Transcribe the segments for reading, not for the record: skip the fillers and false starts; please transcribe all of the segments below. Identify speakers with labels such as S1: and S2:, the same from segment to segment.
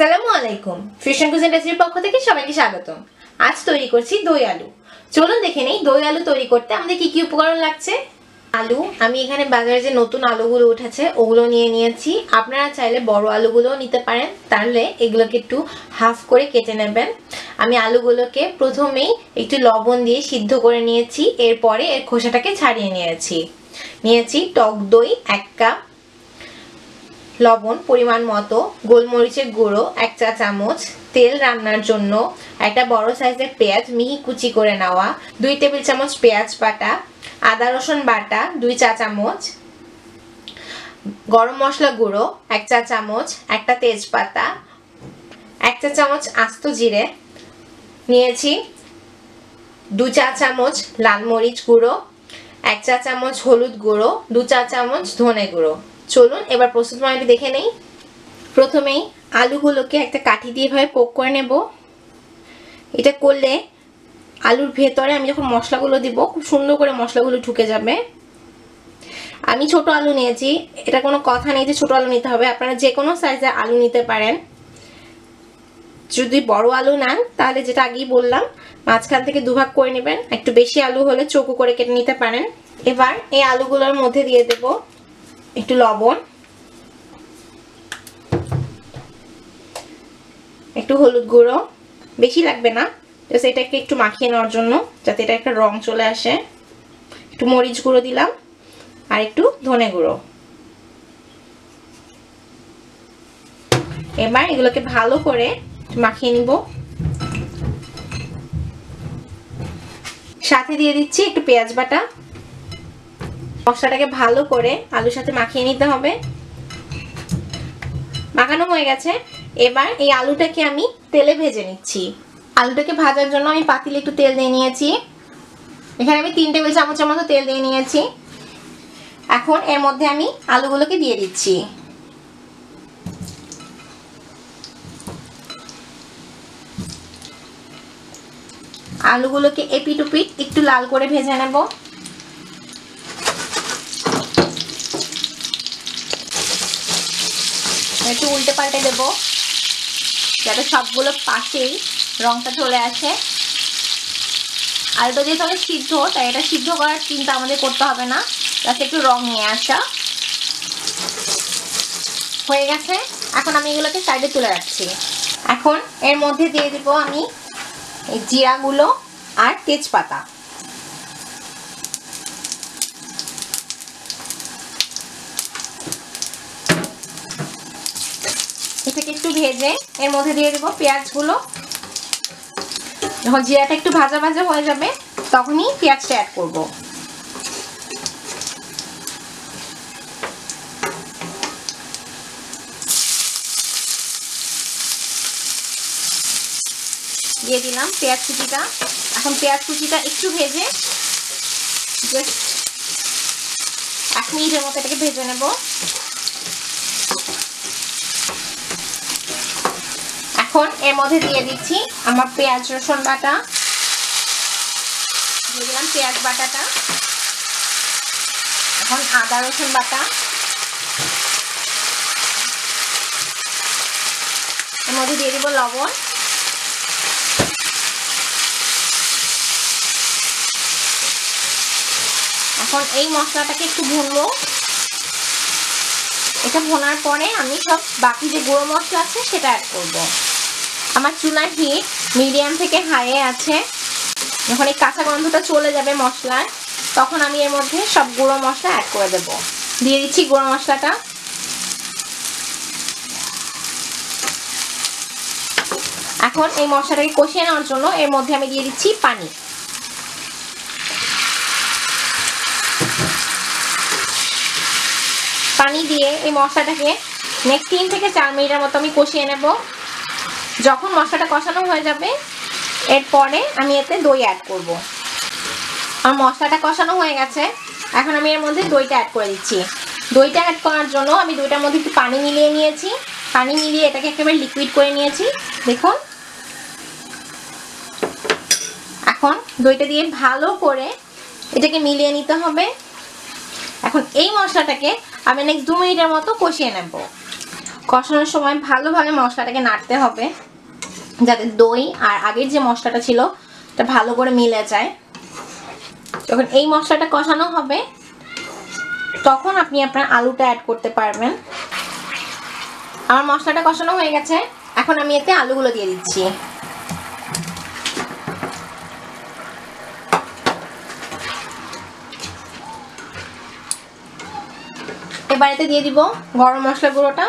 S1: আসসালামু আলাইকুম। Fusion cuisine রেসিপির পক্ষ থেকে সবাইকে স্বাগতম। আজ তৈরি করছি দই আলু। চলুন দেখে নেই দই আলু তৈরি করতে আমাদের কি কি উপকরণ লাগছে। আলু আমি এখানে বাজারে যে নতুন আলুগুলো উঠেছে ওগুলো নিয়ে নিয়েছি। আপনারা চাইলে বড় আলুগুলোও নিতে পারেন, তাহলে এগুলোকে একটু হাফ করে কেটে নেবেন। আমি আলুগুলোকে প্রথমেই একটু লবণ দিয়ে সিদ্ধ করে নিয়েছি, এরপরে এর খোসাটাকে ছাড়িয়ে নিয়েছি টক দই 1 কাপ, লবণ পরিমাণ মতো, গোলমরিচের গুঁড়ো 1 চা চামচ, তেল রান্নার জন্য, একটা বড় সাইজের পেঁয়াজ মিহি কুচি করে নেওয়া, 2 টেবিল চামচ পেঁয়াজ বাটা, আদা রসুন বাটা 2 চা চামচ, গরম মশলা গুঁড়ো 1 চা চামচ, একটা তেজপাতা, 1 চা চামচ আস্ত জিরে নিয়েছি, 2 চা চামচ লাল মরিচ গুঁড়ো, 1 চা চামচ হলুদ গুঁড়ো, 2 চা চামচ ধনে গুঁড়ো। চলুন এবার প্রস্তুত প্রণালী দেখে নেই। প্রথমেই আলুগুলোকে একটা কাঠি দিয়ে এভাবে পোক করে নেব। এটা করলে আলুর ভেতরে আমি যখন মশলাগুলো দিব খুব সুন্দর করে মশলাগুলো ঢুকে যাবে। আমি ছোট আলু নিয়েছি, এটা কোনো কথা নেই যে ছোট আলু নিতে হবে, আপনারা যে কোনো সাইজের আলু নিতে পারেন। যদি বড় আলু নেন তাহলে যেটা আগেই বললাম মাঝখান থেকে দুভাগ করে নেবেন, একটু বেশি আলু হলে চৌকো করে কেটে নিতে পারেন। এবার এই আলুগুলোর মধ্যে দিয়ে দেব একটু লবণ, একটু হলুদ গুঁড়ো, বেশি লাগবে না, জাস্ট এটাকে একটু মাখিয়ে নেওয়ার জন্য যাতে এটা একটা রং চলে আসে। একটু মরিচ গুঁড়ো দিলাম আর একটু ধনে গুঁড়ো। এবার এগুলোকে ভালো করে মাখিয়ে নিব। সাথে দিয়ে দিচ্ছি একটু পেঁয়াজ বাটা। মশলাটাকে ভালো করে আলুর সাথে মাখিয়ে নিতে হবে। মাখানো হয়ে গেছে, এবার এই আলুটাকে আমি তেলে ভেজে নিচ্ছি। আলুটাকে ভাজার জন্য আমি পাতিলে একটু তেল দিয়ে নিয়েছি। এখানে আমি 3 টেবিল চামচের মতো তেল দিয়ে নিয়েছি। এখন এর মধ্যে আমি আলুগুলোকে দিয়ে দিচ্ছি। আলুগুলোকে এপিট ওপিট একটু লাল করে ভেজে নেব। একটু উল্টে পাল্টে দেবো যাতে সবগুলো পাশেই রংটা চলে আসে। আলুটা যেহেতু অনেক সিদ্ধ, তাই এটা সিদ্ধ করার চিন্তা আমাদের করতে হবে না, যাতে একটু রং নিয়ে আসা। হয়ে গেছে, এখন আমি এগুলোকে সাইডে তুলে রাখছি। এখন এর মধ্যে দিয়ে দিব আমি এই জিরাগুলো আর তেজপাতা। এটাকে একটু ভেজে এর মধ্যে দিয়ে দেবো পেঁয়াজগুলো। যখন জিরাটা একটু ভাজা ভাজা হয়ে যাবে তখনই পেঁয়াজটা অ্যাড করব। দিয়ে দিলাম পেঁয়াজ কুচিটা। এখন পেঁয়াজ কুচিটা একটু ভেজে জাস্ট 1 মিনিটের মতো এটাকে ভেজে নেব। এখন এর মধ্যে দিয়ে দিচ্ছি আমার পেঁয়াজ রসুন বাটা, দিয়ে দিলাম পেঁয়াজ বাটাটা। এখন আদা রসুন বাটা, এর মধ্যে দিয়ে দিব লবণ। এখন এই মশলাটাকে একটু ভুনবো। এটা ভোনার পরে আমি সব বাকি যে গুঁড়ো মশলা আছে সেটা অ্যাড করব। আমার চুলার হিট মিডিয়াম থেকে হাইয়ে আছে। যখন এই কাঁচা গন্ধটা চলে যাবে মশলার, তখন আমি এর মধ্যে সব গুঁড়ো মশলা অ্যাড করে দেব। দিয়ে দিচ্ছি গুঁড়ো মশলাটা। এখন এই মশলাটাকে কষিয়ে নেওয়ার জন্য এর মধ্যে আমি দিয়ে দিচ্ছি পানি। পানি দিয়ে এই মশলাটাকে নেক্সট 3 থেকে 4 মিনিটের মতো আমি কষিয়ে নেব। যখন মশলাটা কষানো হয়ে যাবে এরপরে আমি এতে দই অ্যাড করব। আর মশলাটা কষানো হয়ে গেছে, এখন আমি এর মধ্যে দইটা অ্যাড করে দিচ্ছি। দইটা অ্যাড করার জন্য আমি দইটার মধ্যে একটু পানি মিলিয়ে নিয়েছি। পানি মিলিয়ে এটাকে একেবারে লিকুইড করে নিয়েছি, দেখুন। এখন দইটা দিয়ে ভালো করে এটাকে মিলিয়ে নিতে হবে। এখন এই মশলাটাকে আমি নেক্সট 2 মিনিটের মতো কষিয়ে নেব। কষানোর সময় ভালোভাবে মশলাটাকে নাড়তে হবে যাতে দই আর আগের যে মশলাটা ছিল এটা ভালো করে মিলে যায়। যখন এই মশলাটা কষানো হবে তখন আপনি আপনার আলুটা অ্যাড করতে পারবেন। আমার মশলাটা কষানো হয়ে গেছে, এখন আমি এতে আলুগুলো দিয়ে দিচ্ছি। এবার এতে দিয়ে দিব গরম মশলা গুঁড়োটা,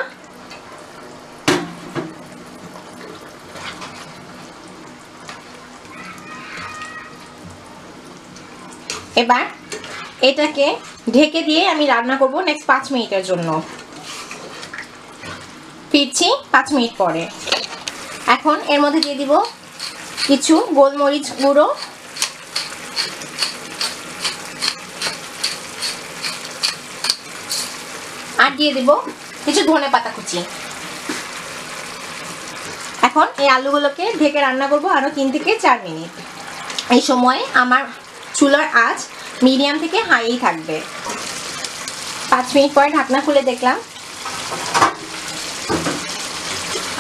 S1: এবার এটাকে ঢেকে দিয়ে আমি রান্না করব নেক্সট 5 মিনিটের জন্য। ফিরছি 5 মিনিট পরে। এখন এর মধ্যে দিয়ে দিব কিছু গোলমরিচ গুঁড়ো, আর দিয়ে দিব কিছু ধনেপাতা কুচি। এখন এই আলুগুলোকে ঢেকে রান্না করব আরো 3 থেকে 4 মিনিট। এই সময় আমার চুলার আঁচ মিডিয়াম থেকে হাইই থাকবে। 5 মিনিট পরে ঢাকনা খুলে দেখলাম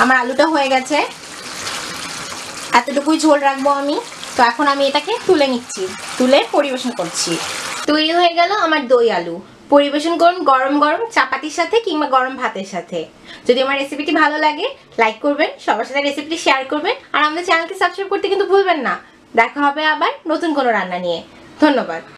S1: আমার আলুটা হয়ে গেছে। এতটুকুই ঝোল রাখবো আমি। তো এখন আমি এটাকে তুলে নিচ্ছি, তুলে পরিবেশন করছি। তৈরি হয়ে গেল আমার দই আলু। পরিবেশন করুন গরম গরম চাপাতির সাথে কিংবা গরম ভাতের সাথে। যদি আমার রেসিপিটি ভালো লাগে লাইক করবেন, সবার সাথে রেসিপিটি শেয়ার করবেন, আর আমাদের চ্যানেলকে সাবস্ক্রাইব করতে কিন্তু ভুলবেন না। দেখা হবে আবার নতুন কোনো রান্না নিয়ে। ধন্যবাদ।